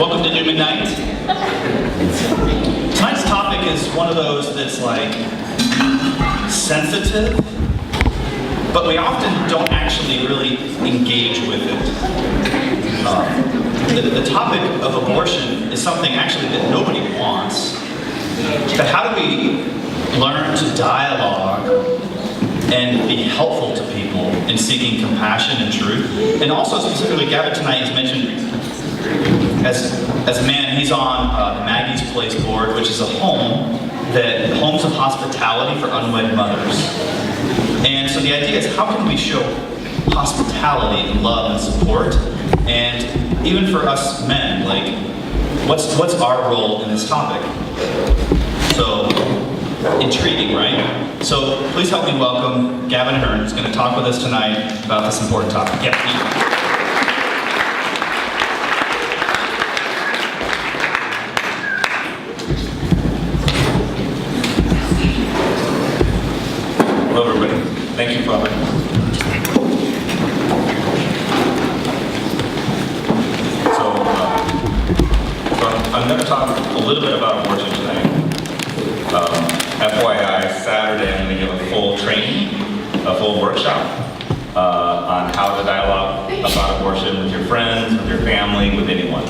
Welcome to Newman Night. Tonight's topic is one of those that's like sensitive, but we often don't actually really engage with it. The topic of abortion is something actually that nobody wants. But how do we learn to dialogue and be helpful to people in seeking compassion and truth? And also specifically, Gavin tonight has mentioned, as a man, he's on the Maggie's Place board, which is a homes of hospitality for unwed mothers. And so the idea is, how can we show hospitality and love and support? And even for us men, like, what's our role in this topic? So, intriguing, right? So please help me welcome Gavin Ahern, who's going to talk with us tonight about this important topic. Yep. Hello, everybody. Thank you, Father. So I'm going to talk a little bit about abortion tonight. FYI, Saturday I'm going to give a full training, a full workshop on how to dialogue about abortion with your friends, with your family, with anyone.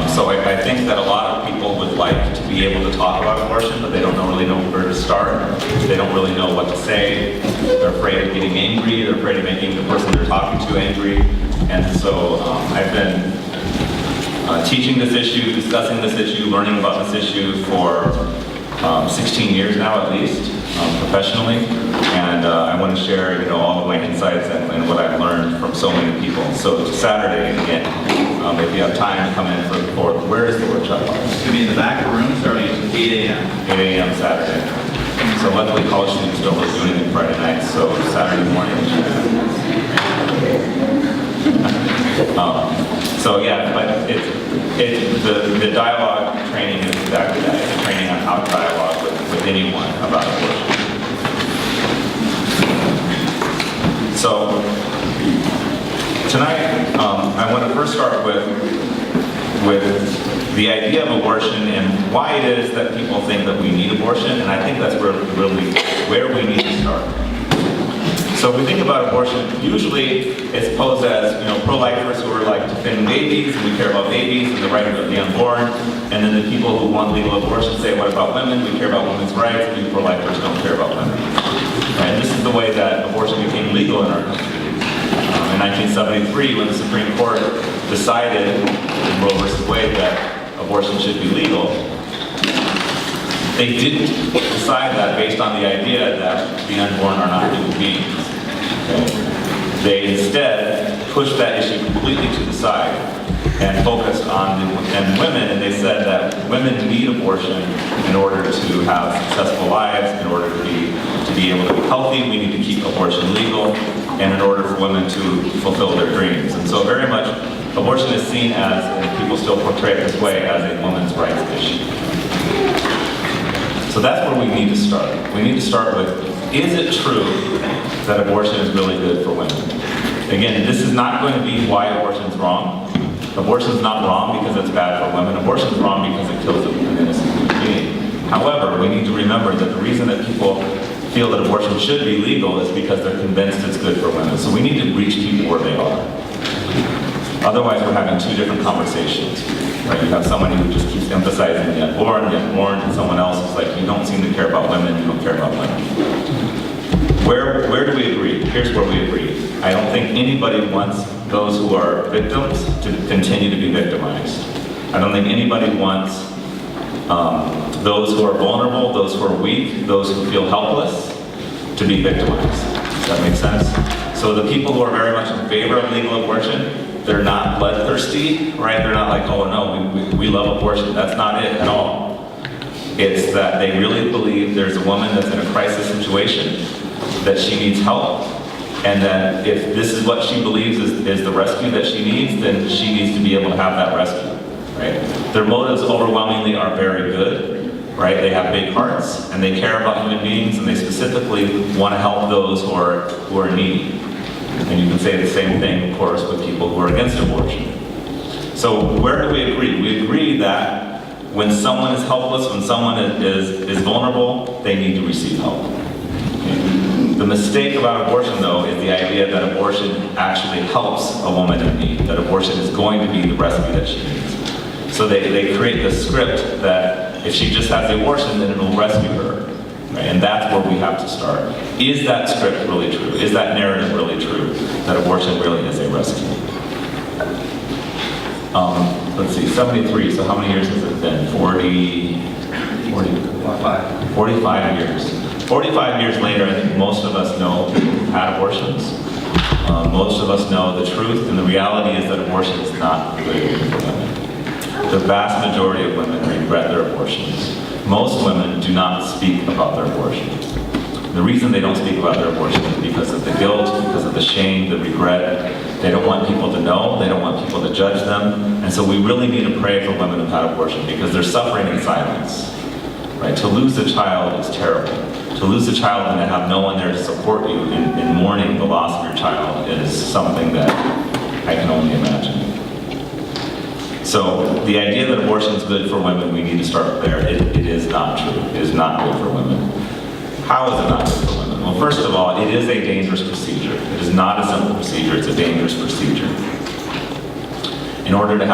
So I think that a lot of people would like to be able to talk about abortion, but they don't really know where to start. They don't really know what to say. They're afraid of getting angry. They're afraid of making the person they're talking to angry. And so I've been teaching this issue, discussing this issue, learning about this issue for 16 years now at least, professionally. And I want to share, all of my insights and what I've learned from so many people. So Saturday, again, if you have time to come in for where is the workshop? It's going to be in the back of the room starting at 8 a.m. 8 a.m. Saturday. So luckily college students don't really do anything Friday night, so Saturday morning. So yeah, but the dialogue training is exactly that. It's a training on how to dialogue with anyone about abortion. So tonight, I want to first start with the idea of abortion and why it is that people think that we need abortion, and I think that's where we need to start. So if we think about abortion, usually it's posed as, pro-lifers who are like defending babies, and we care about babies and the right of the unborn, and then the people who want legal abortion say, what about women? We care about women's rights, and you pro-lifers don't care about women. And this is the way that abortion became legal in our country. In 1973, when the Supreme Court decided in Roe v. Wade that abortion should be legal, they didn't decide that based on the idea that the unborn are not human beings. Okay? They instead pushed that issue completely to the side and focused on women, and they said that women need abortion in order to have successful lives, in order to be able to be healthy. We need to keep abortion legal, and in order for women to fulfill their dreams. And so very much, abortion is seen as, and people still portray it this way, as a women's rights issue. So that's where we need to start. We need to start with, is it true that abortion is really good for women? Again, this is not going to be why abortion is wrong. Abortion is not wrong because it's bad for women. Abortion is wrong because it kills an innocent human being. However, we need to remember that the reason that people feel that abortion should be legal is because they're convinced it's good for women. So we need to reach people where they are. Otherwise, we're having two different conversations. Right? You have somebody who just keeps emphasizing the unborn, and someone else is like, you don't seem to care about women, you don't care about women. Where do we agree? Here's where we agree. I don't think anybody wants those who are victims to continue to be victimized. I don't think anybody wants those who are vulnerable, those who are weak, those who feel helpless to be victimized. Does that make sense? So the people who are very much in favor of legal abortion, they're not bloodthirsty, right? They're not like, oh no, we love abortion. That's not it at all. It's that they really believe there's a woman that's in a crisis situation, that she needs help, and that if this is what she believes is the rescue that she needs, then she needs to be able to have that rescue, right? Their motives overwhelmingly are very good, right? They have big hearts, and they care about human beings, and they specifically want to help those who are needy. And you can say the same thing, of course, with people who are against abortion. So where do we agree? We agree that when someone is helpless, when someone is vulnerable, they need to receive help. Okay? The mistake about abortion, though, is the idea that abortion actually helps a woman in need, that abortion is going to be the rescue that she needs. So they create this script that if she just has the abortion, then it will rescue her. Right? And that's where we have to start. Is that script really true? Is that narrative really true, that abortion really is a rescue? Let's see, 73, so how many years has it been? 45 years. 45 years later, I think most of us know people who've had abortions. Most of us know the truth, and the reality is that abortion is not good for women. The vast majority of women regret their abortions. Most women do not speak about their abortions. The reason they don't speak about their abortion is because of the guilt, because of the shame, the regret. They don't want people to know, they don't want people to judge them. And so we really need to pray for women who've had abortion because they're suffering in silence. Right? To lose a child is terrible. To lose a child and to have no one there to support you in mourning the loss of your child is something that I can only imagine. So the idea that abortion is good for women, we need to start there. It is not true. It is not good for women. How is it not good for women? Well, first of all, it is a dangerous procedure. It is not a simple procedure, it's a dangerous procedure. In order to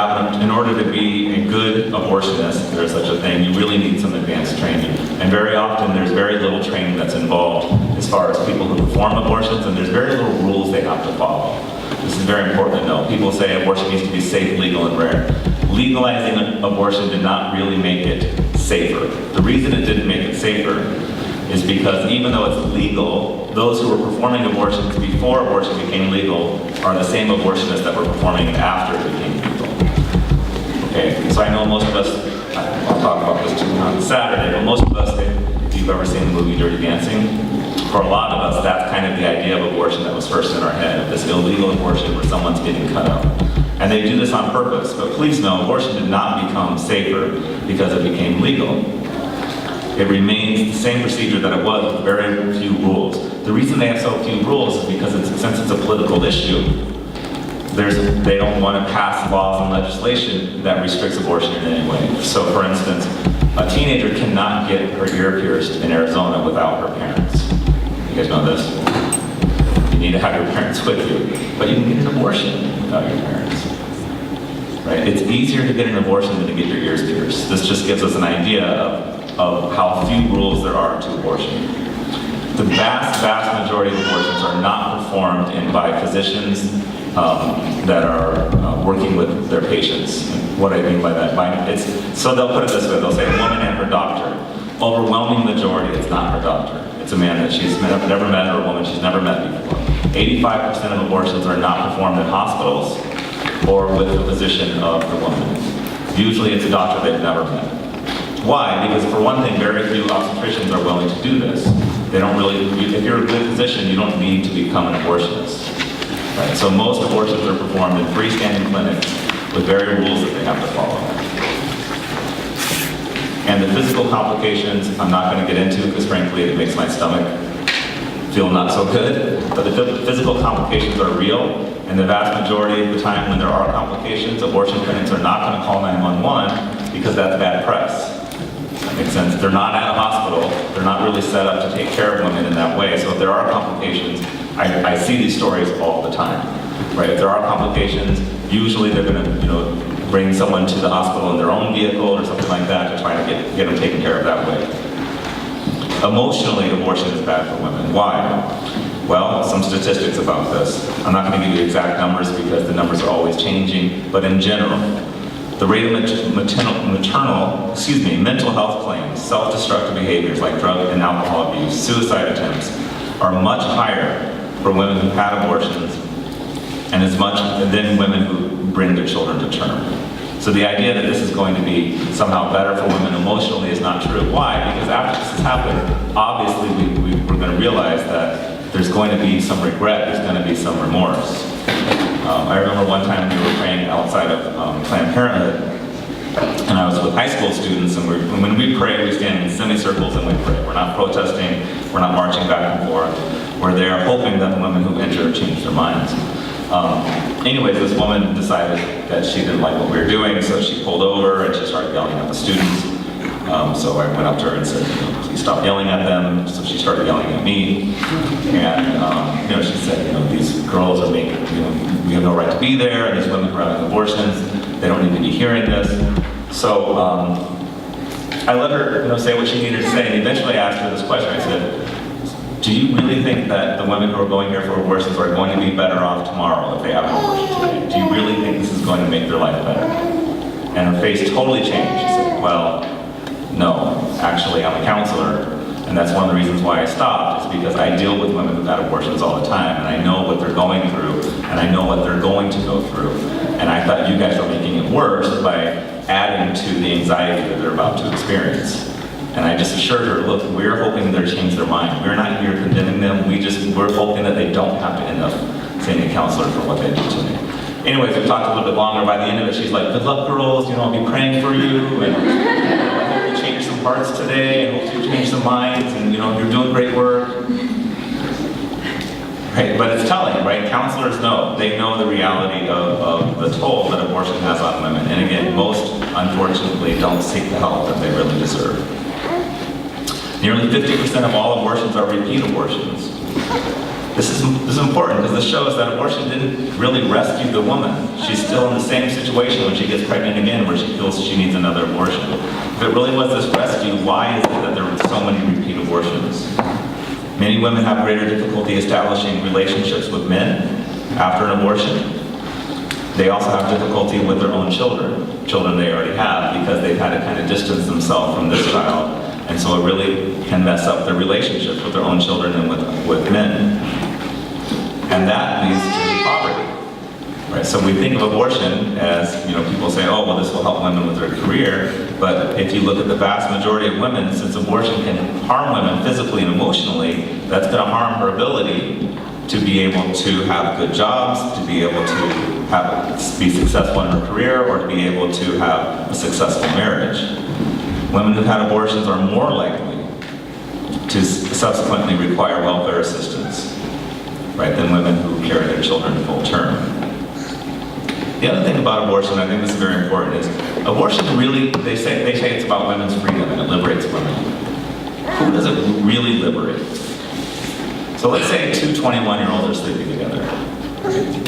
be a good abortionist, if there's such a thing, you really need some advanced training. And very often there's very little training that's involved as far as people who perform abortions, and there's very little rules they have to follow. This is very important to know. People say abortion needs to be safe, legal, and rare. Legalizing abortion did not really make it safer. The reason it didn't make it safer is because even though it's legal, those who were performing abortions before abortion became legal are the same abortionists that were performing it after it became legal. Okay, so I know most of us, I'll talk about this too on Saturday, but most of us, if you've ever seen the movie Dirty Dancing, for a lot of us, that's kind of the idea of abortion that was first in our head, of this illegal abortion where someone's getting cut out. And they do this on purpose, but please know, abortion did not become safer because it became legal. It remains the same procedure that it was with very few rules. The reason they have so few rules is because since it's a political issue, they don't want to pass laws and legislation that restricts abortion in any way. So for instance, a teenager cannot get her ear pierced in Arizona without her parents. You guys know this? You need to have your parents with you, but you can get an abortion without your parents. Right? It's easier to get an abortion than to get your ears pierced. This just gives us an idea of how few rules there are to abortion. The vast majority of abortions are not performed by physicians that are working with their patients. And what I mean by that, so they'll put it this way, they'll say a woman and her doctor. Overwhelming majority, it's not her doctor. It's a man that she's never met or a woman she's never met before. 85% of abortions are not performed in hospitals or with the physician of the woman. Usually it's a doctor they've never met. Why? Because for one thing, very few obstetricians are willing to do this. They don't really, if you're a good physician, you don't need to become an abortionist. Right? So most abortions are performed in freestanding clinics with very rules that they have to follow. And the physical complications, I'm not going to get into because frankly it makes my stomach feel not so good. But the physical complications are real, and the vast majority of the time when there are complications, abortion clinics are not going to call 911 because that's bad press. That makes sense. They're not at a hospital. They're not really set up to take care of women in that way. So if there are complications, I see these stories all the time. Right? If there are complications, usually they're going to, bring someone to the hospital in their own vehicle or something like that to try to get them taken care of that way. Emotionally, abortion is bad for women. Why? Well, some statistics about this. I'm not going to give you exact numbers because the numbers are always changing, but in general, the rate of mental health claims, self-destructive behaviors like drug and alcohol abuse, suicide attempts, are much higher for women who've had abortions and as much than women who bring their children to term. So the idea that this is going to be somehow better for women emotionally is not true. Why? Because after this has happened, obviously we're going to realize that there's going to be some regret, there's going to be some remorse. I remember one time we were praying outside of Planned Parenthood, and I was with high school students, and when we pray, we stand in semicircles and we pray. We're not protesting, we're not marching back and forth. We're there hoping that the women who enter change their minds. Anyways, this woman decided that she didn't like what we were doing, so she pulled over and she started yelling at the students. So I went up to her and said, please stop yelling at them. So she started yelling at me. And she said, these girls are making, we have no right to be there, and these women are having abortions. They don't need to be hearing this. So I let her say what she needed to say, and eventually I asked her this question. I said, do you really think that the women who are going here for abortions are going to be better off tomorrow if they have an abortion today? Do you really think this is going to make their life better? And her face totally changed. She said, well, no, actually I'm a counselor, and that's one of the reasons why I stopped, is because I deal with women who've had abortions all the time, and I know what they're going through, and I know what they're going to go through. And I thought you guys were making it worse by adding to the anxiety that they're about to experience. And I just assured her, look, we're hoping they'll change their mind. We're not here condemning them, we're hoping that they don't have to end up seeing a counselor for what they do to me. Anyways, we talked a little bit longer. By the end of it, she's like, good luck, girls, I'll be praying for you, and I hope you change some hearts today, and hope you change some minds, and you're doing great work. Right, but it's telling, right? Counselors know. They know the reality of the toll that abortion has on women. And again, most, unfortunately, don't seek the help that they really deserve. Nearly 50% of all abortions are repeat abortions. This is important because this shows that abortion didn't really rescue the woman. She's still in the same situation when she gets pregnant again, where she feels she needs another abortion. If it really was this rescue, why is it that there were so many repeat abortions? Many women have greater difficulty establishing relationships with men after an abortion. They also have difficulty with their own children they already have, because they've had to kind of distance themselves from this child. And so it really can mess up their relationships with their own children and with men. And that leads to poverty. Right? So we think of abortion as, people say, oh, well, this will help women with their career. But if you look at the vast majority of women, since abortion can harm women physically and emotionally, that's going to harm her ability to be able to have good jobs, to be able to be successful in her career, or to be able to have a successful marriage. Women who've had abortions are more likely to subsequently require welfare assistance, right, than women who carry their children full term. The other thing about abortion, I think this is very important, is abortion really, they say it's about women's freedom and it liberates women. Who does it really liberate? So let's say two 21-year-olds are sleeping together.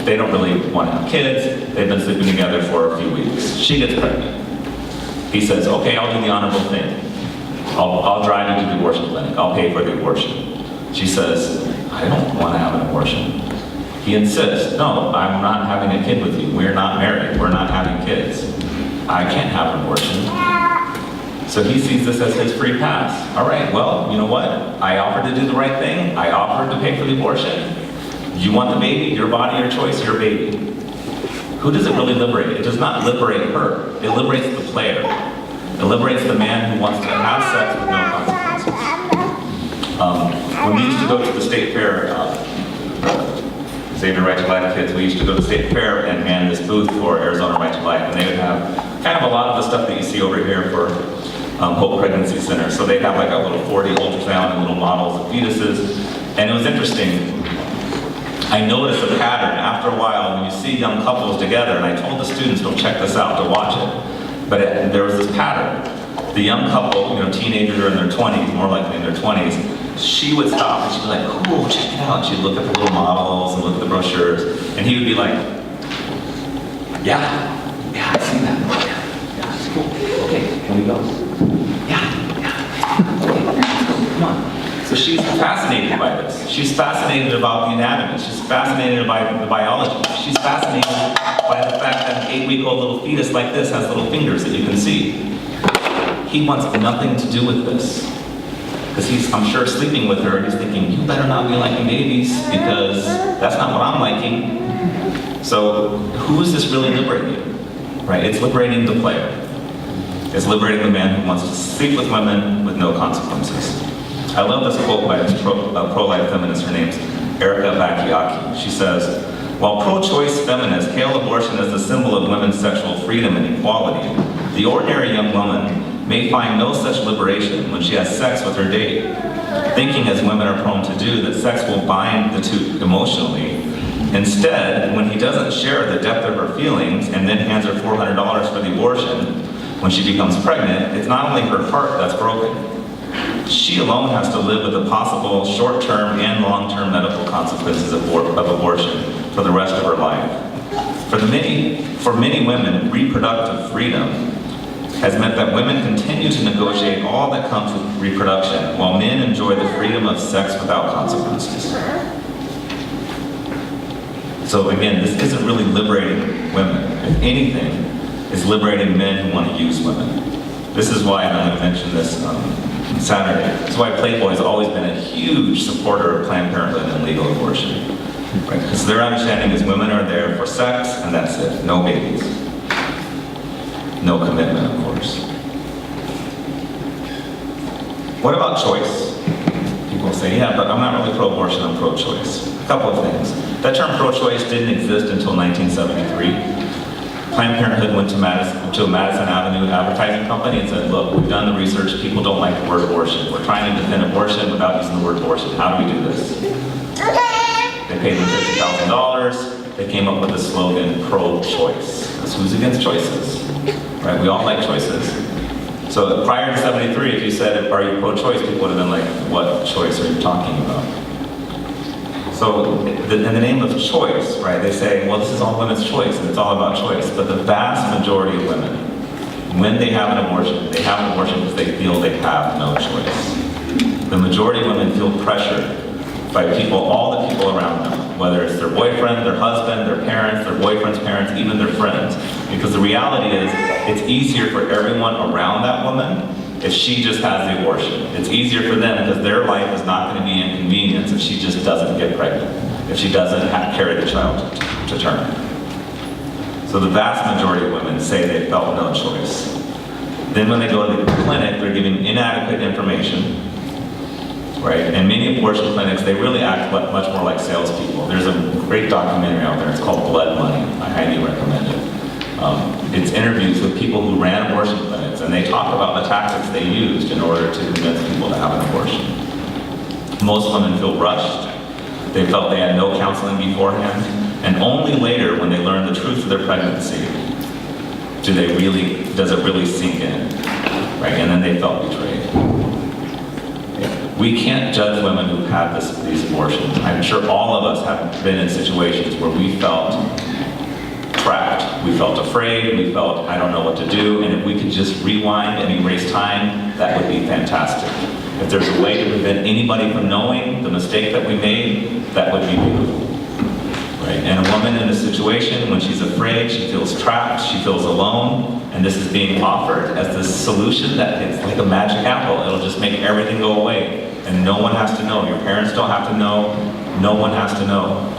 They don't really want to have kids. They've been sleeping together for a few weeks. She gets pregnant. He says, okay, I'll do the honorable thing. I'll drive you to the abortion clinic. I'll pay for the abortion. She says, I don't want to have an abortion. He insists, no, I'm not having a kid with you. We're not married. We're not having kids. I can't have an abortion. So he sees this as his free pass. All right, well, you know what? I offered to do the right thing. I offered to pay for the abortion. You want the baby, your body, your choice, your baby. Who does it really liberate? It does not liberate her. It liberates the player. It liberates the man who wants to have sex with no consequences. When we used to go to the state fair, Save Your Right to Life kids, we used to go to the state fair and man this booth for Arizona Right to Life, and they would have kind of a lot of the stuff that you see over here for Hope Pregnancy Center. So they'd have like a little 4D ultrasound and little models of fetuses, and it was interesting. I noticed a pattern after a while when you see young couples together, and I told the students, don't check this out, to watch it. But there was this pattern. The young couple, teenagers are in their 20s, more likely in their 20s, she would stop and she'd be like, cool, check it out. She'd look at the little models and look at the brochures, and he would be like, yeah, I've seen that. Yeah, it's cool. Okay, can we go? Yeah. Okay, come on. So she's fascinated by this. She's fascinated about the anatomy. She's fascinated by the biology. She's fascinated by the fact that an 8-week-old little fetus like this has little fingers that you can see. He wants nothing to do with this. Because he's, I'm sure, sleeping with her, and he's thinking, you better not be liking babies, because that's not what I'm liking. So who is this really liberating? Right? It's liberating the player. It's liberating the man who wants to sleep with women with no consequences. I love this quote by this pro-life feminist. Her name's Erica Bakayaki. She says, while pro-choice feminists hail abortion as the symbol of women's sexual freedom and equality, the ordinary young woman may find no such liberation when she has sex with her date, thinking, as women are prone to do, that sex will bind the two emotionally, Instead, when he doesn't share the depth of her feelings and then hands her $400 for the abortion when she becomes pregnant, it's not only her heart that's broken. She alone has to live with the possible short-term and long-term medical consequences of abortion for the rest of her life. For many women, reproductive freedom has meant that women continue to negotiate all that comes with reproduction, while men enjoy the freedom of sex without consequences. So again, this isn't really liberating women. If anything, it's liberating men who want to use women. This is why, and I'm going to mention this Saturday, this is why Playboy's always been a huge supporter of Planned Parenthood and legal abortion. Right? Because their understanding is women are there for sex, and that's it. No babies. No commitment, of course. What about choice? People say, yeah, but I'm not really pro-abortion, I'm pro-choice. A couple of things. That term pro-choice didn't exist until 1973. Planned Parenthood went to Madison Avenue advertising company and said, look, we've done the research, people don't like the word abortion. We're trying to defend abortion without using the word abortion. How do we do this? They paid them $50,000. They came up with the slogan, pro-choice. That's who's against choices, right? We all like choices. So prior to 73, if you said, are you pro-choice, people would have been like, what choice are you talking about? So in the name of choice, right, they say, well, this is all women's choice, and it's all about choice. But the vast majority of women, when they have an abortion because they feel they have no choice. The majority of women feel pressured by people, all the people around them, whether it's their boyfriend, their husband, their parents, their boyfriend's parents, even their friends. Because the reality is, it's easier for everyone around that woman if she just has the abortion. It's easier for them because their life is not going to be inconvenienced if she just doesn't get pregnant, if she doesn't carry the child to term. So the vast majority of women say they felt no choice. Then when they go to the clinic, they're giving inadequate information, right? And many abortion clinics, they really act much more like salespeople. There's a great documentary out there, it's called Blood Money. I highly recommend it. It's interviews with people who ran abortion clinics, and they talk about the tactics they used in order to convince people to have an abortion. Most women feel rushed. They felt they had no counseling beforehand, and only later, when they learn the truth of their pregnancy, does it really sink in, right? And then they felt betrayed. We can't judge women who've had these abortions. I'm sure all of us have been in situations where we felt trapped. We felt afraid, we felt, I don't know what to do, and if we could just rewind and erase time, that would be fantastic. If there's a way to prevent anybody from knowing the mistake that we made, that would be beautiful. Right? And a woman in a situation, when she's afraid, she feels trapped, she feels alone, and this is being offered as this solution that it's like a magic apple. It'll just make everything go away, and no one has to know. Your parents don't have to know, no one has to know.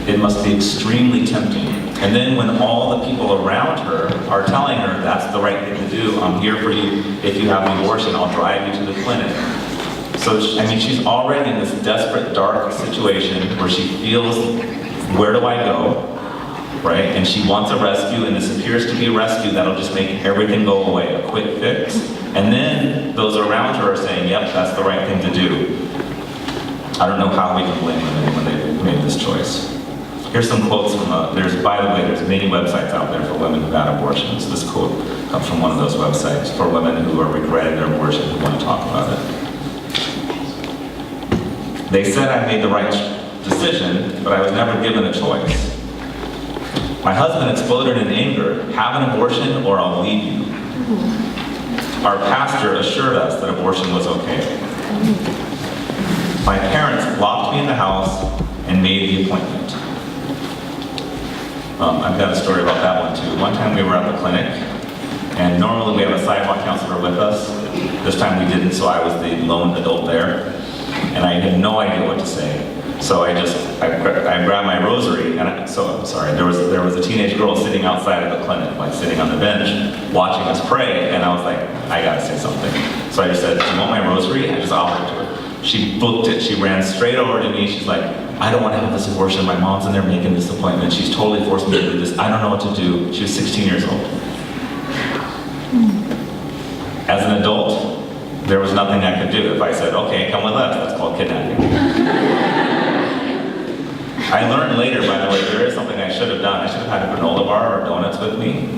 It must be extremely tempting. And then when all the people around her are telling her that's the right thing to do, I'm here for you, if you have an abortion, I'll drive you to the clinic. So, she's already in this desperate, dark situation where she feels, where do I go, right? And she wants a rescue, and this appears to be a rescue that'll just make everything go away, a quick fix. And then those around her are saying, yep, that's the right thing to do. I don't know how we can blame women when they've made this choice. Here's some quotes from, by the way, there's many websites out there for women who've had abortions. This quote comes from one of those websites for women who are regretting their abortion who want to talk about it. They said I made the right decision, but I was never given a choice. My husband exploded in anger, have an abortion or I'll leave you. Our pastor assured us that abortion was okay. My parents locked me in the house and made the appointment. I've got a story about that one too. One time we were at the clinic, and normally we have a sidewalk counselor with us. This time we didn't, so I was the lone adult there, and I had no idea what to say. So I grabbed my rosary, and there was a teenage girl sitting outside of the clinic, like sitting on the bench, watching us pray, and I was like, I gotta say something. So I just said, do you want my rosary? I just offered it to her. She booked it, she ran straight over to me, she's like, I don't want to have this abortion, my mom's in there making this appointment, she's totally forced me to do this, I don't know what to do. She was 16 years old. As an adult, there was nothing I could do. If I said, okay, come with us, that's called kidnapping. I learned later, by the way, there is something I should have done. I should have had a granola bar or donuts with me.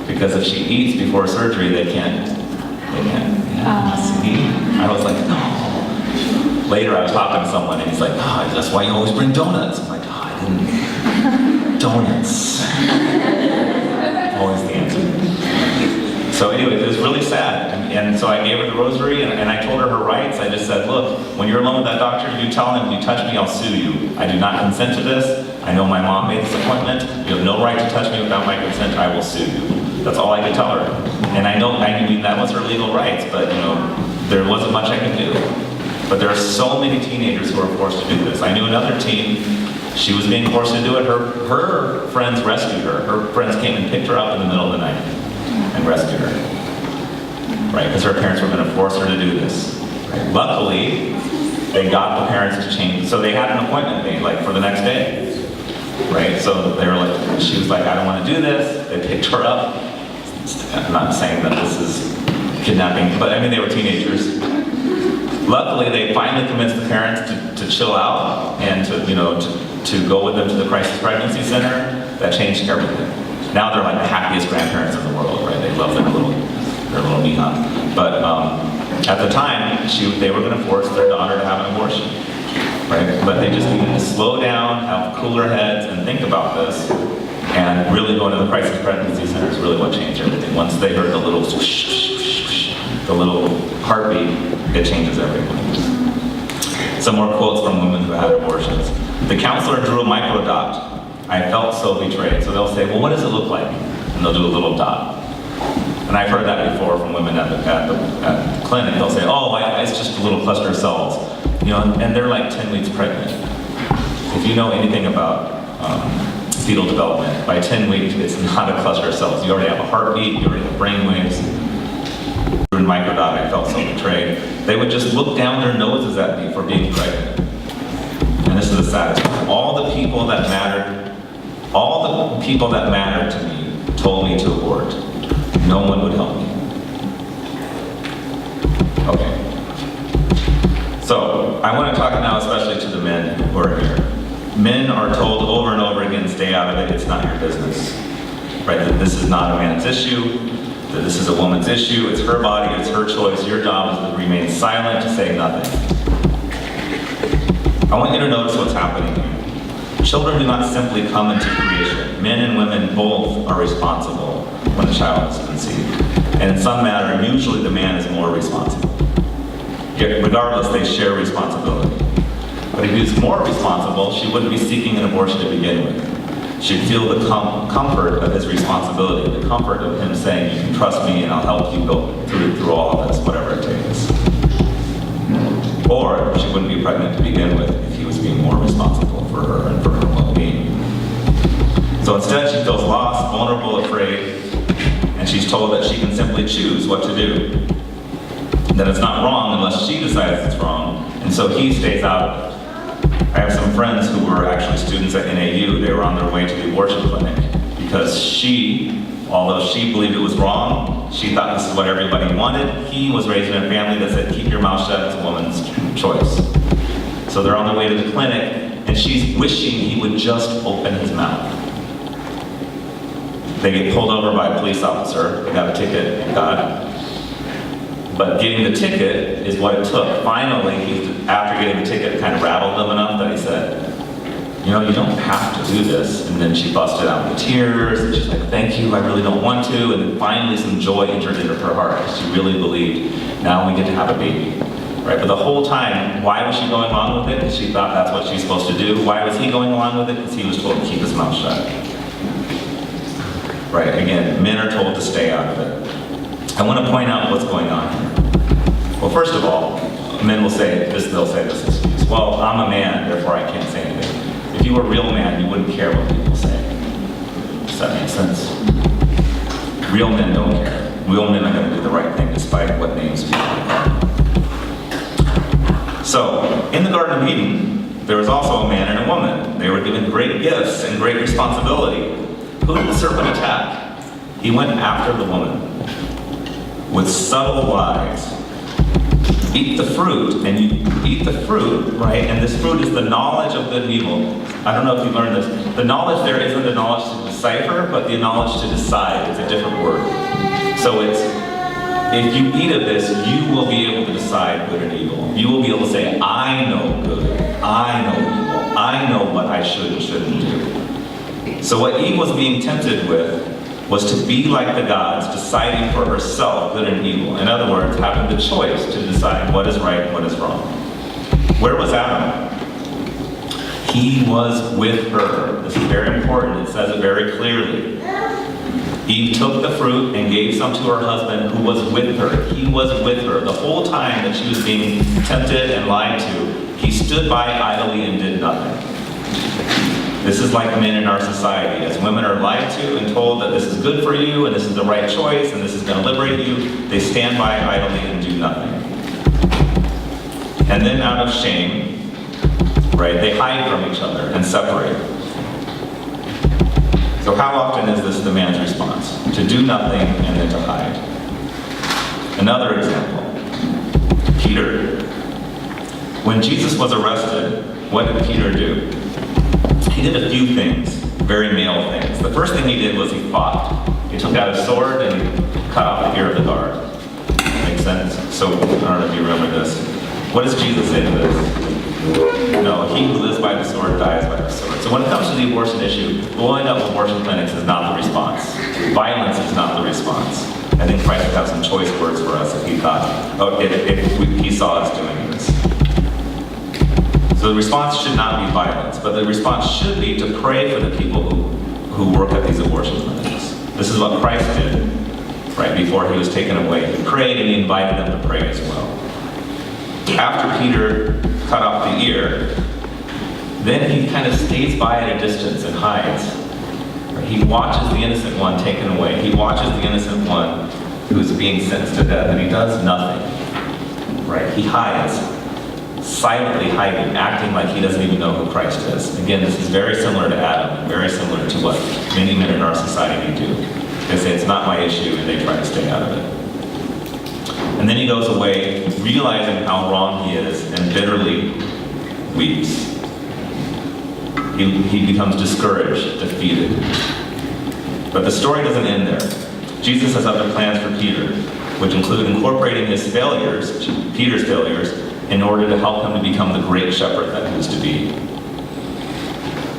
Because if she eats before surgery, they can't. Yeah, see? I was like, no. Later I was talking to someone and he's like, oh, that's why you always bring donuts. I'm like, oh, I didn't. Donuts. Always the answer. So anyway, it was really sad. And so I gave her the rosary and I told her her rights. I just said, look, when you're alone with that doctor, you tell him, if you touch me, I'll sue you. I do not consent to this. I know my mom made this appointment. You have no right to touch me without my consent. I will sue you. That's all I could tell her. And I mean, that was her legal rights, but there wasn't much I could do. But there are so many teenagers who are forced to do this. I knew another teen, she was being forced to do it. Her friends rescued her. Her friends came and picked her up in the middle of the night and rescued her. Right, because her parents were going to force her to do this. Right? Luckily, they got the parents to change, so they had an appointment made, like for the next day. Right, so they were like, she was like, I don't want to do this. They picked her up. I'm not saying that this is kidnapping, but I mean, they were teenagers. Luckily, they finally convinced the parents to chill out and to go with them to the crisis pregnancy center. That changed everything. Now they're like the happiest grandparents in the world, right? They love their little Miha. But at the time, they were going to force their daughter to have an abortion, right? But they just needed to slow down, have cooler heads, and think about this. And really going to the crisis pregnancy center is really what changed everything. Once they heard the little swoosh, swoosh, swoosh, the little heartbeat, it changes everything. Some more quotes from women who had abortions. The counselor drew a microdot. I felt so betrayed. So they'll say, well, what does it look like? And they'll do a little dot. And I've heard that before from women at the clinic. They'll say, oh, it's just a little cluster of cells. And they're like 10 weeks pregnant. If you know anything about fetal development, by 10 weeks, it's not a cluster of cells. You already have a heartbeat, you already have brain waves. In microdot, I felt so betrayed. They would just look down their noses at me for being pregnant. And this is the saddest part. All the people that mattered to me told me to abort. No one would help me. Okay. So, I want to talk now especially to the men who are here. Men are told over and over again, stay out of it, it's not your business. Right? That this is not a man's issue, that this is a woman's issue, it's her body, it's her choice, your job is to remain silent, to say nothing. I want you to notice what's happening here. Children do not simply come into creation. Men and women both are responsible when a child is conceived. And in some manner, usually the man is more responsible. Yet regardless, they share responsibility. But if he was more responsible, she wouldn't be seeking an abortion to begin with. She'd feel the comfort of his responsibility, the comfort of him saying, you can trust me and I'll help you go through all of this, whatever it takes. Or she wouldn't be pregnant to begin with if he was being more responsible for her and for her well-being. So instead, she feels lost, vulnerable, afraid, and she's told that she can simply choose what to do. That it's not wrong unless she decides it's wrong, and so he stays out of it. I have some friends who were actually students at NAU. They were on their way to the abortion clinic because although she believed it was wrong, she thought this is what everybody wanted. He was raised in a family that said, keep your mouth shut, it's a woman's choice. So they're on their way to the clinic, and she's wishing he would just open his mouth. They get pulled over by a police officer. They got a ticket, thank God. But getting the ticket is what it took. Finally, after getting the ticket, it kind of rattled them enough that he said, you don't have to do this. And then she busted out into tears, and she's like, thank you, I really don't want to. And then finally some joy entered into her heart. She really believed, now we get to have a baby. Right? But the whole time, why was she going along with it? Because she thought that's what she's supposed to do. Why was he going along with it? Because he was told to keep his mouth shut. Right, again, men are told to stay out of it. I want to point out what's going on here. Well, first of all, men will say this excuse. Well, I'm a man, therefore I can't say anything. If you were a real man, you wouldn't care what people say. Does that make sense? Real men don't care. Real men are going to do the right thing despite what names people call them. So, in the Garden of Eden, there was also a man and a woman. They were given great gifts and great responsibility. Who did the serpent attack? He went after the woman with subtle lies. eat the fruit, and you eat the fruit, right? And this fruit is the knowledge of good and evil. I don't know if you learned this. The knowledge there isn't the knowledge to decipher, but the knowledge to decide. It's a different word. So it's, if you eat of this, you will be able to decide good and evil. You will be able to say, I know good, I know evil, I know what I should and shouldn't do. So what Eve was being tempted with was to be like the gods, deciding for herself good and evil. In other words, having the choice to decide what is right and what is wrong. Where was Adam? He was with her. This is very important. It says it very clearly. Eve took the fruit and gave some to her husband who was with her. He was with her. The whole time that she was being tempted and lied to, he stood by idly and did nothing. This is like men in our society. As women are lied to and told that this is good for you and this is the right choice and this is going to liberate you, they stand by idly and do nothing. And then out of shame, right, they hide from each other and separate. So how often is this the man's response? To do nothing and then to hide. Another example, Peter. When Jesus was arrested, what did Peter do? He did a few things, very male things. The first thing he did was he fought. He took out his sword and he cut off the ear of the guard. Makes sense? So, I don't know if you remember this. What does Jesus say to this? No, he who lives by the sword dies by the sword. So when it comes to the abortion issue, blowing up abortion clinics is not the response. Violence is not the response. I think Christ would have some choice words for us if he thought, if he saw us doing this. So the response should not be violence, but the response should be to pray for the people who work at these abortion clinics. This is what Christ did, right, before he was taken away. He prayed and he invited them to pray as well. After Peter cut off the ear, then he kind of stays by at a distance and hides. He watches the innocent one taken away. He watches the innocent one who's being sentenced to death, and he does nothing. Right? He hides, silently hiding, acting like he doesn't even know who Christ is. Again, this is very similar to Adam, and very similar to what many men in our society do. They say, it's not my issue, and they try to stay out of it. And then he goes away, realizing how wrong he is, and bitterly weeps. He becomes discouraged, defeated. But the story doesn't end there. Jesus has other plans for Peter, which include incorporating his failures, Peter's failures, in order to help him to become the great shepherd that he was to be.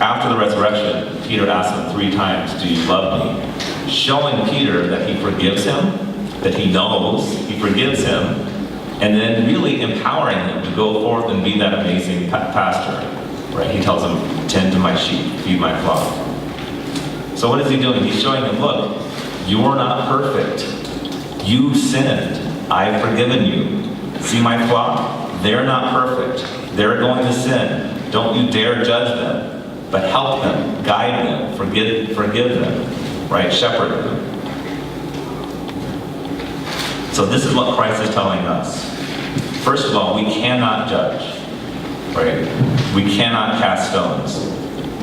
After the resurrection, Peter asks him 3 times, "Do you love me?" Showing Peter that he forgives him, that he knows he forgives him, and then really empowering him to go forth and be that amazing pastor. Right? He tells him, "Tend to my sheep, feed my flock." So what is he doing? He's showing him, look, you're not perfect. You sinned. I've forgiven you. See my flock? They're not perfect. They're going to sin. Don't you dare judge them, but help them, guide them, forgive them, right? Shepherd them. So this is what Christ is telling us. First of all, we cannot judge, right? We cannot cast stones.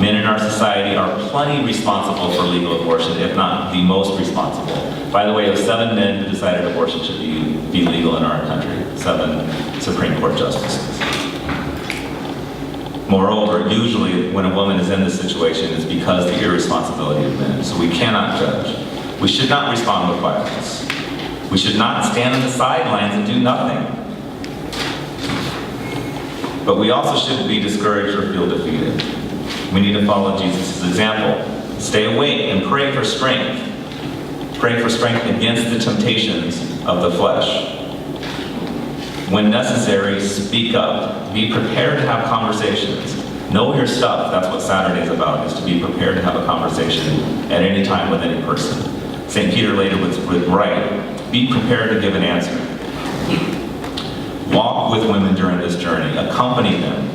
Men in our society are plenty responsible for legal abortion, if not the most responsible. By the way, it was 7 men who decided abortion should be legal in our country. 7 Supreme Court justices. Moreover, usually when a woman is in this situation, it's because of the irresponsibility of men. So we cannot judge. We should not respond with violence. We should not stand on the sidelines and do nothing. But we also shouldn't be discouraged or feel defeated. We need to follow Jesus' example. Stay awake and pray for strength. Pray for strength against the temptations of the flesh. When necessary, speak up. Be prepared to have conversations. Know your stuff. That's what Saturday is about, is to be prepared to have a conversation at any time with any person. St. Peter later would write, be prepared to give an answer. Walk with women during this journey. Accompany them.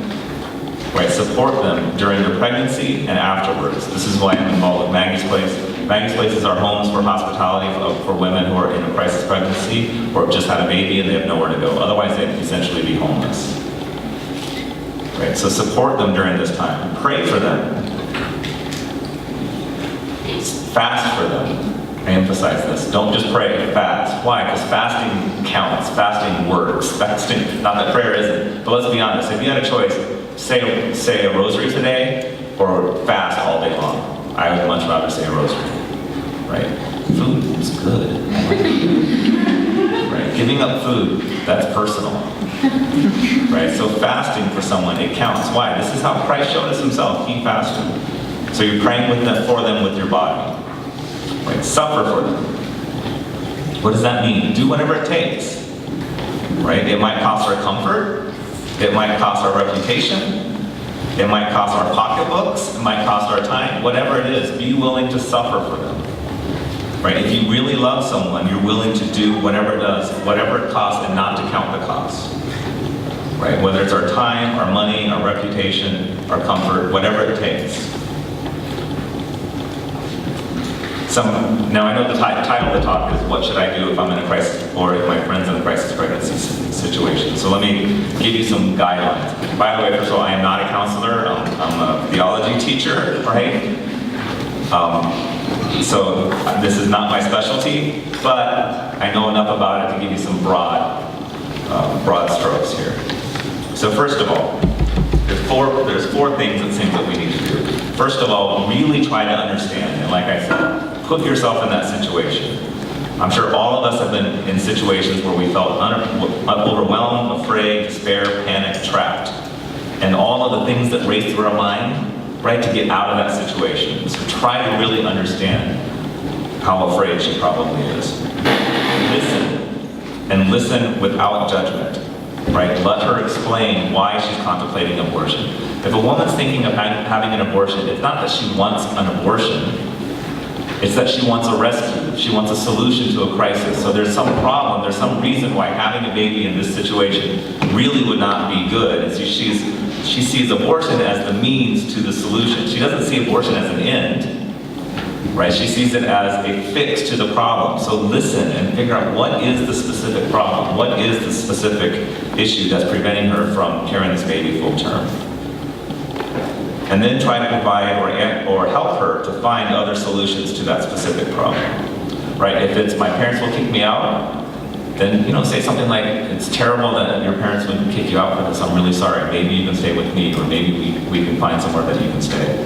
Right? Support them during their pregnancy and afterwards. This is why I'm involved with Maggie's Place. Maggie's Places are homes for hospitality for women who are in a crisis pregnancy or have just had a baby and they have nowhere to go. Otherwise, they'd essentially be homeless. Right? So support them during this time. Pray for them. Fast for them. I emphasize this. Don't just pray, fast. Why? Because fasting counts. Fasting works. Fasting, not that prayer isn't, but let's be honest. If you had a choice, say a rosary today or fast all day long, I would much rather say a rosary, right? Food is good. Right? Giving up food, that's personal. Right? So fasting for someone, it counts. Why? This is how Christ showed us himself. He fasted. So you're praying for them with your body. Right? Suffer for them. What does that mean? Do whatever it takes. Right? It might cost our comfort. It might cost our reputation. It might cost our pocketbooks. It might cost our time. Whatever it is, be willing to suffer for them. Right? If you really love someone, you're willing to do whatever it does, whatever it costs, and not to count the cost. Right? Whether it's our time, our money, our reputation, our comfort, whatever it takes. Now I know the title of the talk is "What should I do if I'm in a crisis or if my friend's in a crisis pregnancy situation?" So let me give you some guidelines. By the way, first of all, I am not a counselor. I'm a theology teacher, right? So this is not my specialty, but I know enough about it to give you some broad strokes here. So first of all, there's four things it seems that we need to do. First of all, really try to understand, and like I said, put yourself in that situation. I'm sure all of us have been in situations where we felt overwhelmed, afraid, despair, panic, trapped. And all of the things that race through our mind, right, to get out of that situation. So try to really understand how afraid she probably is. Listen, and listen without judgment, right? Let her explain why she's contemplating abortion. If a woman's thinking of having an abortion, it's not that she wants an abortion, it's that she wants a rescue. She wants a solution to a crisis. So there's some problem, there's some reason why having a baby in this situation really would not be good. And so she sees abortion as the means to the solution. She doesn't see abortion as an end, right? She sees it as a fix to the problem. So listen and figure out what is the specific problem? What is the specific issue that's preventing her from carrying this baby full term? And then try to provide or help her to find other solutions to that specific problem, right? If it's my parents will kick me out, then say something like, it's terrible that your parents would kick you out for this. I'm really sorry. Maybe you can stay with me, or maybe we can find somewhere that you can stay,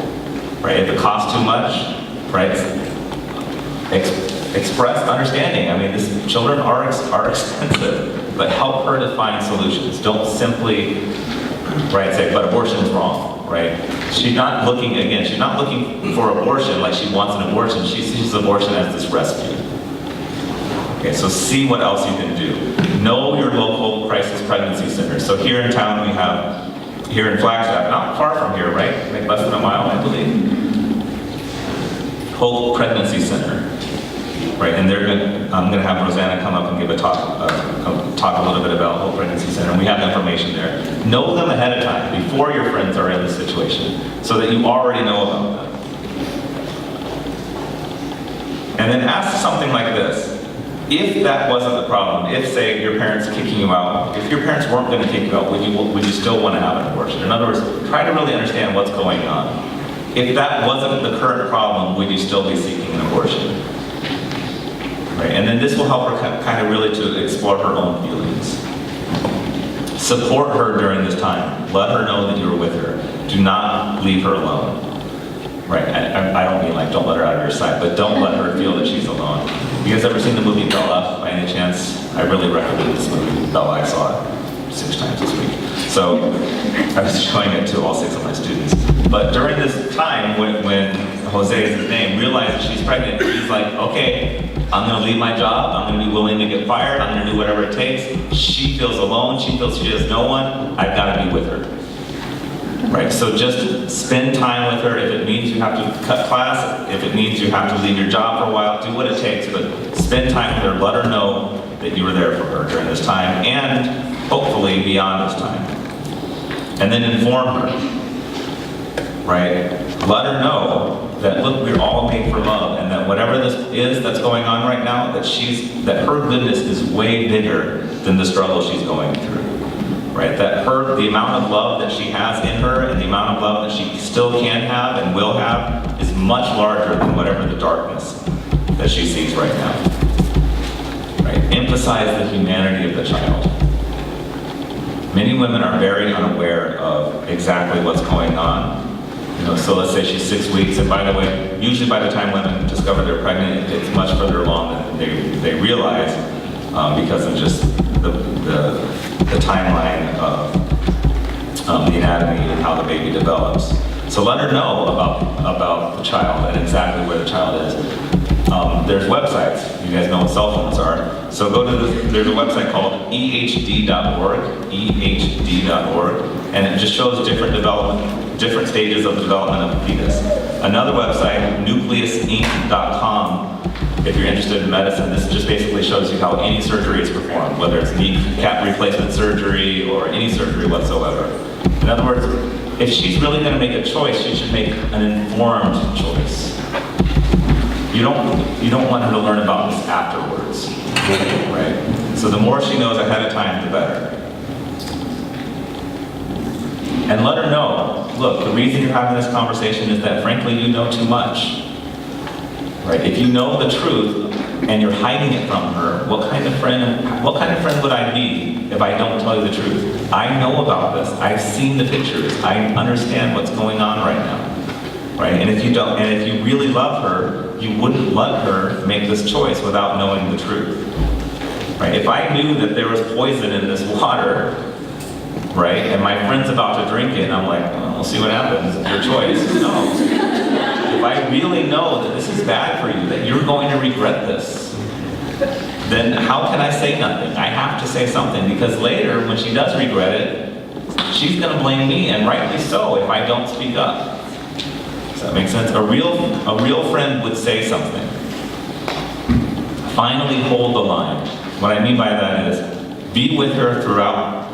right? If it costs too much, right? Express understanding. I mean, children are expensive, but help her to find solutions. Don't simply, right, say, but abortion is wrong. Right? She's not looking for abortion like she wants an abortion. She sees abortion as this rescue. Okay, so see what else you can do. Know your local crisis pregnancy center. So here in town we have, here in Flagstaff, not far from here, right? Like less than a mile, I believe. Hope Pregnancy Center. Right, and I'm going to have Rosanna come up and give a talk a little bit about Hope Pregnancy Center, and we have information there. Know them ahead of time, before your friends are in this situation, so that you already know about them. And then ask something like this. If that wasn't the problem, if, say, your parents kicking you out, if your parents weren't going to kick you out, would you still want to have an abortion? In other words, try to really understand what's going on. If that wasn't the current problem, would you still be seeking an abortion? Right? And then this will help her kind of really to explore her own feelings. Support her during this time. Let her know that you're with her. Do not leave her alone. Right? I don't mean like don't let her out of your sight, but don't let her feel that she's alone. You guys ever seen the movie Bella by any chance? I really recommend this movie, Bella. I saw it 6 times this week. So I was showing it to all 6 of my students. But during this time when Jose is his name, realizes she's pregnant, he's like, okay, I'm going to leave my job. I'm going to be willing to get fired. I'm going to do whatever it takes. She feels alone. She feels she has no one. I've got to be with her. Right? So just spend time with her. If it means you have to cut class, if it means you have to leave your job for a while, do what it takes. But spend time with her. Let her know that you were there for her during this time and hopefully beyond this time. And then inform her. Right? Let her know that, look, we're all made for love, and that whatever this is that's going on right now, that her goodness is way bigger than the struggle she's going through. Right? That the amount of love that she has in her and the amount of love that she still can have and will have is much larger than whatever the darkness that she sees right now. Right? Emphasize the humanity of the child. Many women are very unaware of exactly what's going on. So let's say she's 6 weeks, and by the way, usually by the time women discover they're pregnant, it's much further along than they realize because of just the timeline of the anatomy and how the baby develops. So let her know about the child and exactly where the child is. There's websites. You guys know what cell phones are. So there's a website called ehd.org, and it just shows different stages of the development of the fetus. Another website, nucleusinc.com, if you're interested in medicine, this just basically shows you how any surgery is performed, whether it's kneecap replacement surgery or any surgery whatsoever. In other words, if she's really going to make a choice, she should make an informed choice. You don't want her to learn about this afterwards, right? So the more she knows ahead of time, the better. And let her know, look, the reason you're having this conversation is that frankly you know too much. Right? If you know the truth and you're hiding it from her, what kind of friend would I be if I don't tell you the truth? I know about this. I've seen the pictures. I understand what's going on right now. Right? And if you really love her, you wouldn't let her make this choice without knowing the truth. Right? If I knew that there was poison in this water, right, and my friend's about to drink it, and I'm like, well, we'll see what happens, your choice. No. If I really know that this is bad for you, that you're going to regret this, then how can I say nothing? I have to say something, because later, when she does regret it, she's going to blame me, and rightly so, if I don't speak up. Does that make sense? A real friend would say something. Finally hold the line. What I mean by that is, be with her throughout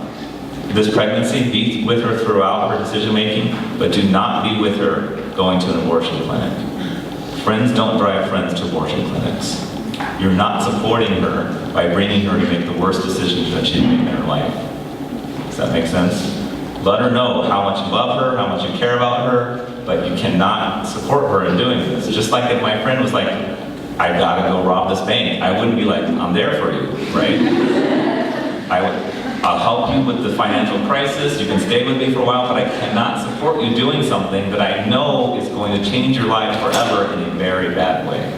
this pregnancy, be with her throughout her decision making, but do not be with her going to an abortion clinic. Friends don't drive friends to abortion clinics. You're not supporting her by bringing her to make the worst decisions that she's made in her life. Does that make sense? Let her know how much you love her, how much you care about her, but you cannot support her in doing this. Just like if my friend was like, I gotta go rob this bank, I wouldn't be like, I'm there for you, right? I'll help you with the financial crisis, you can stay with me for a while, but I cannot support you doing something that I know is going to change your life forever in a very bad way.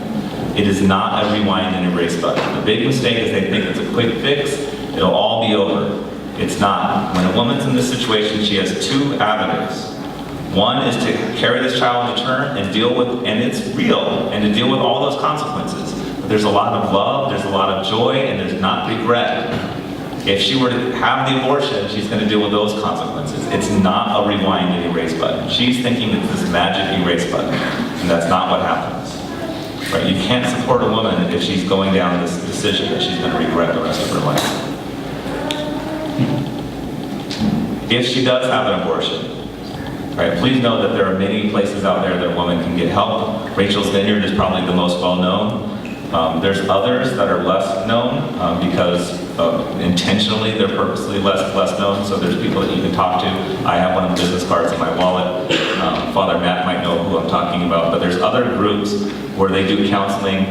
It is not a rewind and erase button. The big mistake is they think it's a quick fix, it'll all be over. It's not. When a woman's in this situation, she has two avenues. One is to carry this child to term and deal with, and it's real, and to deal with all those consequences. But there's a lot of love, there's a lot of joy, and there's not regret. If she were to have the abortion, she's going to deal with those consequences. It's not a rewind and erase button. She's thinking it's this magic erase button, and that's not what happens. Right? You can't support a woman if she's going down this decision that she's going to regret the rest of her life. If she does have an abortion, right, please know that there are many places out there that a woman can get help. Rachel's Vineyard is probably the most well-known. There's others that are less known because intentionally they're purposely less known, so there's people that you can talk to. I have one of the business cards in my wallet. Father Matt might know who I'm talking about, but there's other groups where they do counseling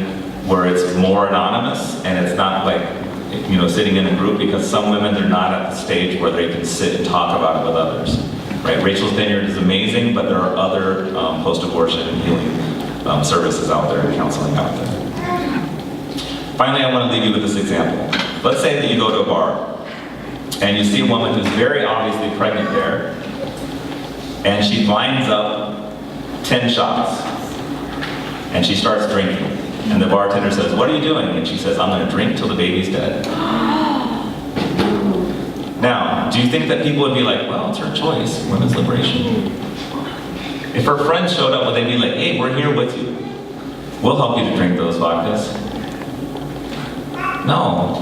where it's more anonymous and it's not like, sitting in a group, because some women, they're not at the stage where they can sit and talk about it with others. Right? Rachel's Vineyard is amazing, but there are other post-abortion and healing services out there and counseling out there. Finally, I want to leave you with this example. Let's say that you go to a bar and you see a woman who's very obviously pregnant there, and she lines up 10 shots and she starts drinking. And the bartender says, "What are you doing?" And she says, "I'm going to drink till the baby's dead." Now, do you think that people would be like, well, it's her choice, women's liberation? If her friends showed up, would they be like, hey, we're here with you. We'll help you to drink those vodkas? No.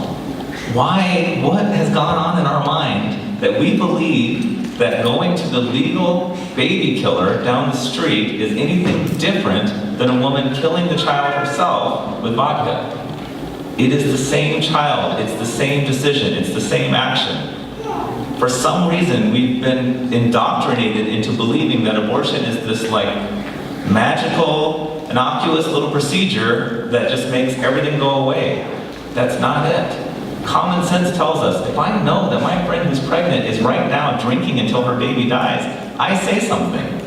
Why? What has gone on in our mind that we believe that going to the legal baby killer down the street is anything different than a woman killing the child herself with vodka? It is the same child, it's the same decision, it's the same action. For some reason, we've been indoctrinated into believing that abortion is this like magical innocuous little procedure that just makes everything go away. That's not it. Common sense tells us, if I know that my friend who's pregnant is right now drinking until her baby dies, I say something.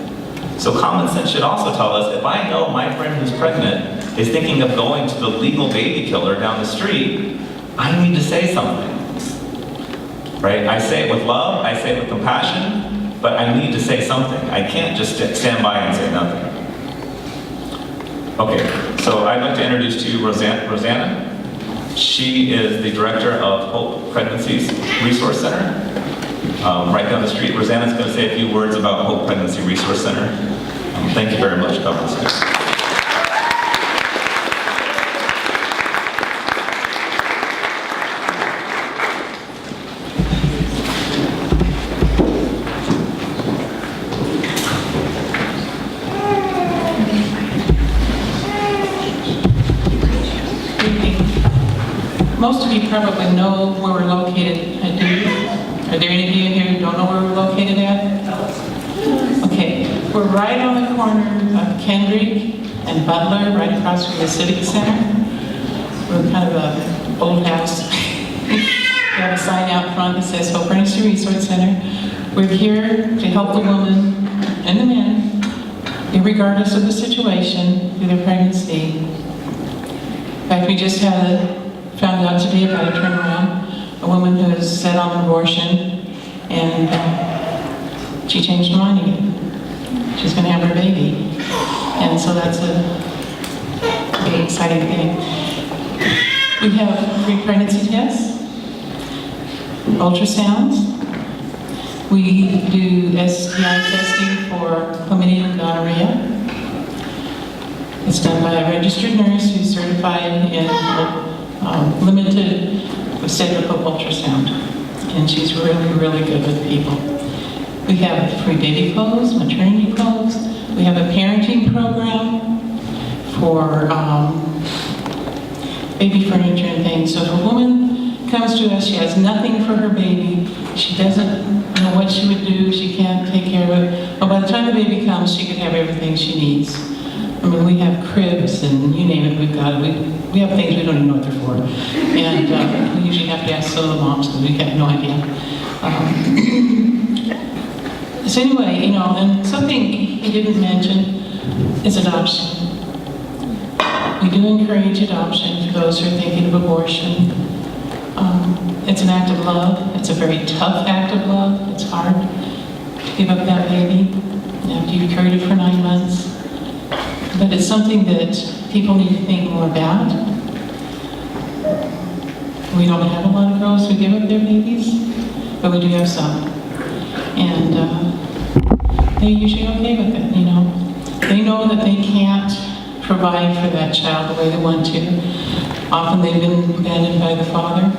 So common sense should also tell us, if I know my friend who's pregnant is thinking of going to the legal baby killer down the street, I need to say something. Right? I say it with love, I say it with compassion, but I need to say something. I can't just stand by and say nothing. Okay, so I'd like to introduce to you Rosanna. She is the director of Hope Pregnancy Resource Center, right down the street. Rosanna's going to say a few words about Hope Pregnancy Resource Center. Thank you very much, Gavin. Most of you probably know where we're located. I do. Are there any of you here who don't know where we're located at? Okay, we're right on the corner of Kendrick and Butler, right across from the Civic Center. We're kind of an old house. We have a sign out front that says Hope Pregnancy Resource Center. We're here to help the woman and the man, regardless of the situation, through their pregnancy. In fact, we just found out today about a turnaround, a woman who is set on abortion, and she changed her mind again. She's going to have her baby. And so that's a big, exciting thing. We have free pregnancy tests, ultrasounds. We do STI testing for chlamydia and gonorrhea. It's done by a registered nurse who's certified in limited obstetrical ultrasound, and she's really, really good with people. We have free baby clothes, maternity clothes. We have a parenting program for baby furniture and things. So if a woman comes to us, she has nothing for her baby, she doesn't know what she would do, she can't take care of it, but by the time the baby comes, she could have everything she needs. I mean, we have cribs and you name it, we've got it. We have things we don't even know what they're for. And we usually have to ask some of the moms because we have no idea. So anyway, and something he didn't mention is adoption. We do encourage adoption for those who are thinking of abortion. It's an act of love. It's a very tough act of love. It's hard to give up that baby after you've carried it for 9 months. But it's something that people need to think more about. We don't have a lot of girls who give up their babies, but we do have some. And they're usually okay with it, They know that they can't provide for that child the way they want to. Often they've been abandoned by the father,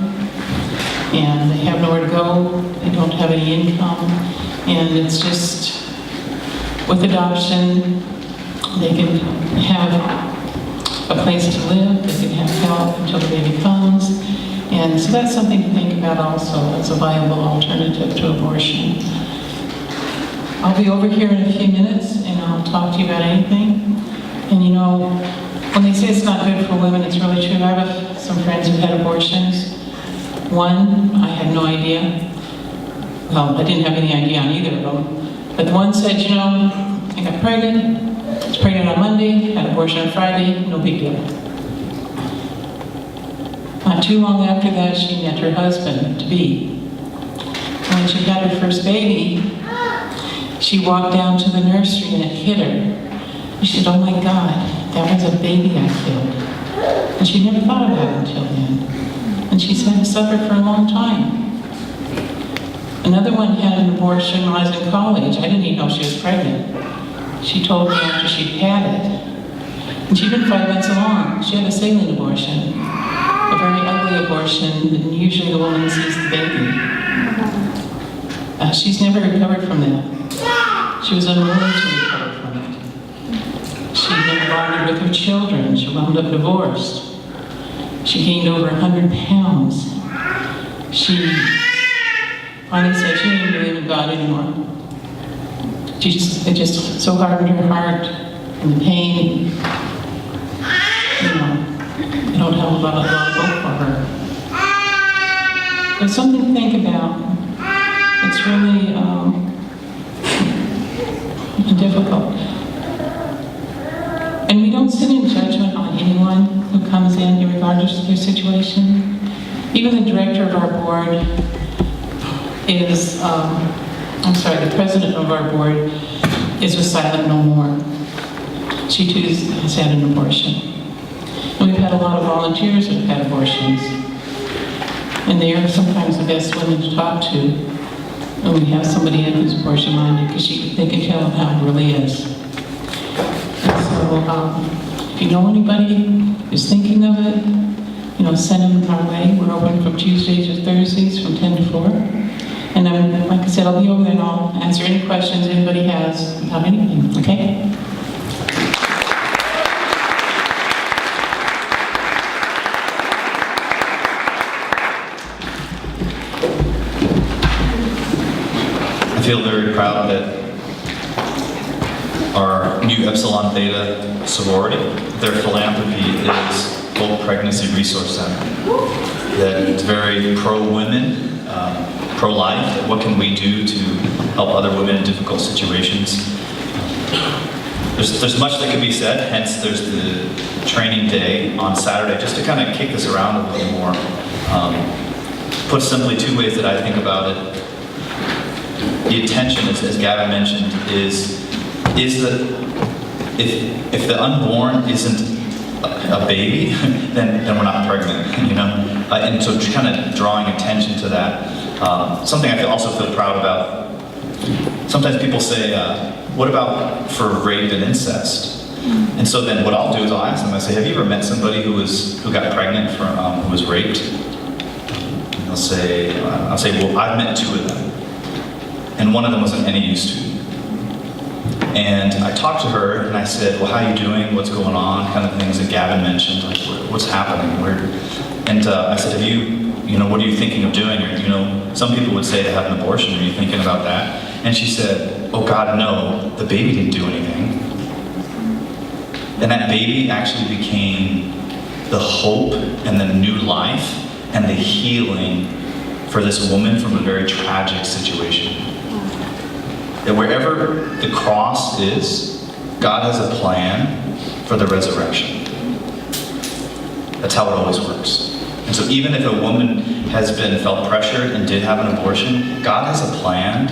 and they have nowhere to go, they don't have any income, and it's just, with adoption, they can have a place to live, they can have help until the baby comes, and so that's something to think about also as a viable alternative to abortion. I'll be over here in a few minutes and I'll talk to you about anything. And when they say it's not good for women, it's really true. I have some friends who had abortions. One, I had no idea. Well, I didn't have any idea on either of them. But the one said, I got pregnant. I was pregnant on Monday, had abortion on Friday, no big deal. Not too long after that, she met her husband-to-be. When she got her first baby, she walked down to the nursery and it hit her. And she said, oh my God, that was a baby I killed. And she never thought about it until then. And she's had to suffer for a long time. Another one had an abortion when I was in college. I didn't even know she was pregnant. She told me after she'd had it. And she'd been 5 months along. She had a saline abortion, a very ugly abortion, and usually the woman sees the baby. She's never recovered from that. She was unwilling to recover from it. She never bonded with her children. She wound up divorced. She gained over 100 pounds. She finally said she didn't believe in God anymore. It just so hardened her heart and the pain, you know, I don't have a lot of hope for her. But something to think about. It's really difficult. And we don't sit in judgment on anyone who comes in, regardless of their situation. Even the director of our board is, the president of our board is with Silent No More. She too has had an abortion. And we've had a lot of volunteers who have had abortions. And they are sometimes the best women to talk to when we have somebody in who's abortion-minded, because they can tell how it really is. And so, if you know anybody who's thinking of it, you know, send them our way. We're open from Tuesdays to Thursdays from 10 to 4. And like I said, I'll be over there and I'll answer any questions anybody has about anything, okay? I feel very proud that our new Epsilon Theta sorority, their philanthropy is Hope Pregnancy Resource Center. That it's very pro-women, pro-life. What can we do to help other women in difficult situations? There's much that can be said, hence there's the training day on Saturday, just to kind of kick this around a little more. Put simply, two ways that I think about it. The intention, as Gavin mentioned, is that if the unborn isn't a baby, then we're not pregnant, you know? And so kind of drawing attention to that. Something I also feel proud about. Sometimes people say, what about for rape and incest? And so then what I'll do is I'll ask them, I say, have you ever met somebody who got pregnant from, who was raped? And I'll say, well, I've met two of them. And one of them wasn't any use to me. And I talked to her and I said, well, how are you doing? What's going on? Kind of things that Gavin mentioned, like what's happening? And I said, what are you thinking of doing? Or, some people would say to have an abortion. Are you thinking about that? And she said, oh God, no, the baby didn't do anything. And that baby actually became the hope and the new life and the healing for this woman from a very tragic situation. That wherever the cross is, God has a plan for the resurrection. That's how it always works. And so even if a woman has felt pressured and did have an abortion, God has a plan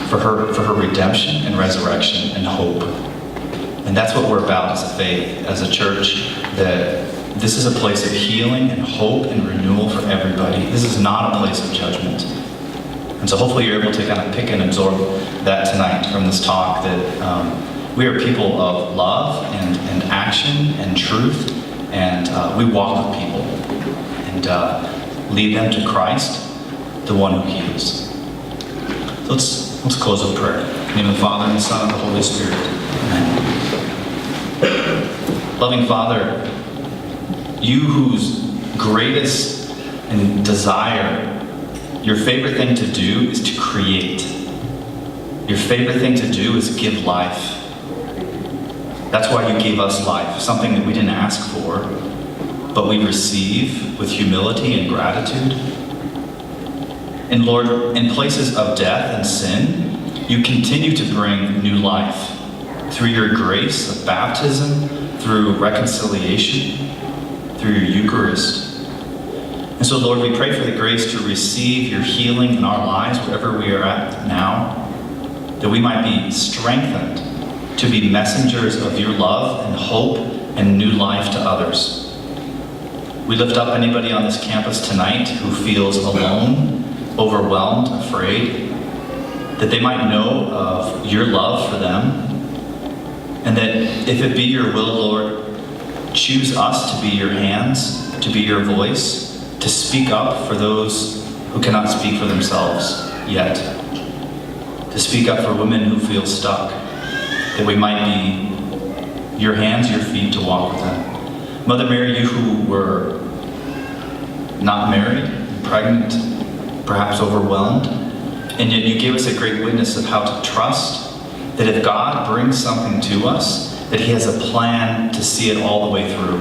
for her redemption and resurrection and hope. And that's what we're about as a faith, as a church, that this is a place of healing and hope and renewal for everybody. This is not a place of judgment. And so hopefully you're able to kind of pick and absorb that tonight from this talk, that we are people of love and action and truth, and we walk with people and lead them to Christ, the one who heals. So let's close with prayer. In the name of the Father, and the Son, and the Holy Spirit. Amen. Loving Father, you whose greatest and desire, your favorite thing to do is to create. Your favorite thing to do is give life. That's why you gave us life, something that we didn't ask for, but we receive with humility and gratitude. And Lord, in places of death and sin, you continue to bring new life through your grace of baptism, through reconciliation, through your Eucharist. And so, Lord, we pray for the grace to receive your healing in our lives, wherever we are at now, that we might be strengthened to be messengers of your love and hope and new life to others. We lift up anybody on this campus tonight who feels alone, overwhelmed, afraid, that they might know of your love for them, and that if it be your will, Lord, choose us to be your hands, to be your voice, to speak up for those who cannot speak for themselves yet, to speak up for women who feel stuck, that we might be your hands, your feet to walk with them. Mother Mary, you who were not married, pregnant, perhaps overwhelmed, and yet you gave us a great witness of how to trust that if God brings something to us, that He has a plan to see it all the way through.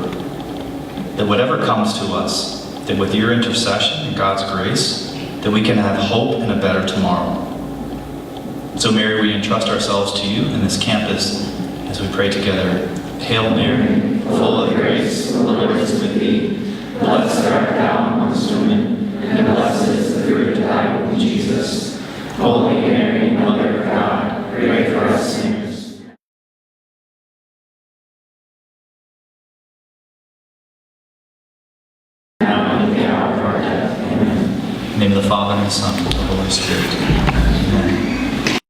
That whatever comes to us, that with your intercession and God's grace, that we can have hope and a better tomorrow. So Mary, we entrust ourselves to you in this campus as we pray together. Hail Mary, full of grace, the Lord is with thee. Blessed art thou amongst women, and blessed is the fruit of thy womb, Jesus. Holy Mary, Mother of God, pray for us sinners. Now and at the hour of our death. Amen. In the name of the Father, and the Son, and the Holy Spirit. Amen.